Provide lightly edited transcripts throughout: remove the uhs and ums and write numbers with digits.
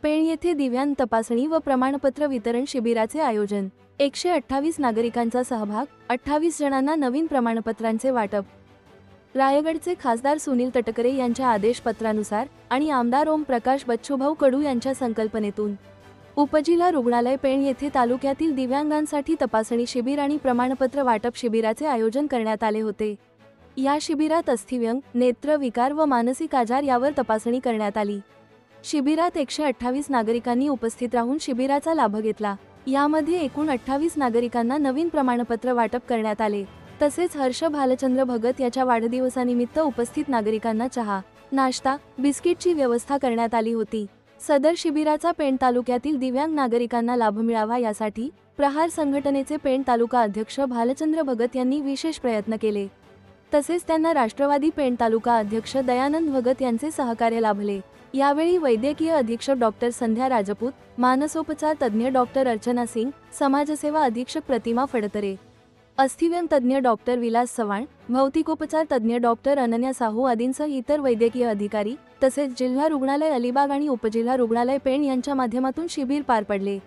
पेण येथे दिव्यांग तपासणी व प्रमाणपत्र वितरण शिबिराचे आयोजन। 128 नागरिकांचा सहभाग, 28 जणांना नवीन प्रमाणपत्रांचे वाटप। रायगडचे खासदार सुनील तटकरे यांच्या आदेशपत्रानुसार आणि आमदार ओम प्रकाश बच्चूभाऊ कडू यांच्या संकल्पनेतून उपजिल्हा रुग्णालय पेण येथे तालुक्यातील दिव्यांगांसाठी तपासणी शिबिर आणि प्रमाणपत्र वाटप शिबिराचे आयोजन करण्यात आले होते। या शिबिरात अस्थिव्यंग, नेत्र विकार व मानसिक आजार यावर तपासणी करण्यात आली। शिबिरात 128 नागरिकांनी उपस्थित राहून शिबिराचा लाभ घेतला। यामध्ये एकूण 28 नागरिकांना नवीन प्रमाणपत्र वाटप करण्यात आले। तसेच हर्ष भालचंद्र भगत याच्या वाढदिवसानिमित्त उपस्थित नागरिकांना चहा, नाश्ता, बिस्किटची व्यवस्था करण्यात आली होती। सदर शिबिराचा पेण तालुक्यातील दिव्यांग नागरिकांना लाभ मिळावा यासाठी प्रहार संघटनेचे पेण तालुका अध्यक्ष भालचंद्र भगत यांनी विशेष प्रयत्न केले। तसेच त्यांना राष्ट्रवादी पेण तालुका अध्यक्ष दयानंद भगत यांचे सहकार्य लाभले। यावेळी वैद्यकीय अधीक्षक डॉक्टर संध्या राजपूत, मानसोपचार तज्ज्ञ डॉक्टर अर्चना सिंग, समाजसेवा अधीक्षक प्रतिमा फडतरे, अस्थिव्यंग तज्ज्ञ डॉक्टर विलास चव्हाण, भौतिकोपचार तज्ज्ञ डॉक्टर अनन्या साहू आदींसह इतर वैद्यकीय अधिकारी तसेच जिल्हा रुग्णालय अलिबाग आणि उपजिल्हा रुग्णालय पेण यांच्या माध्यमातून शिबिर पार पडले।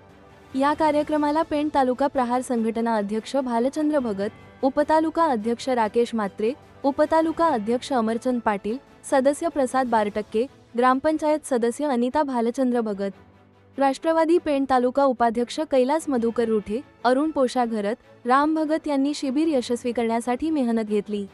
या कार्यक्रमाला पेण तालुका प्रहार संघटना अध्यक्ष भालचंद्र भगत, उपतालुका अध्यक्ष राकेश म्हात्रे, उपतालुका अध्यक्ष अमरचंद पाटील, सदस्य प्रसाद बारटक्के, ग्रामपंचायत सदस्य अनिता भालचंद्र भगत, राष्ट्रवादी पेण तालुका उपाध्यक्ष कैलास मधुकर रुठे, अरुण पोशाघरत, राम भगत यांनी शिबिर यशस्वी करण्यासाठी मेहनत घेतली।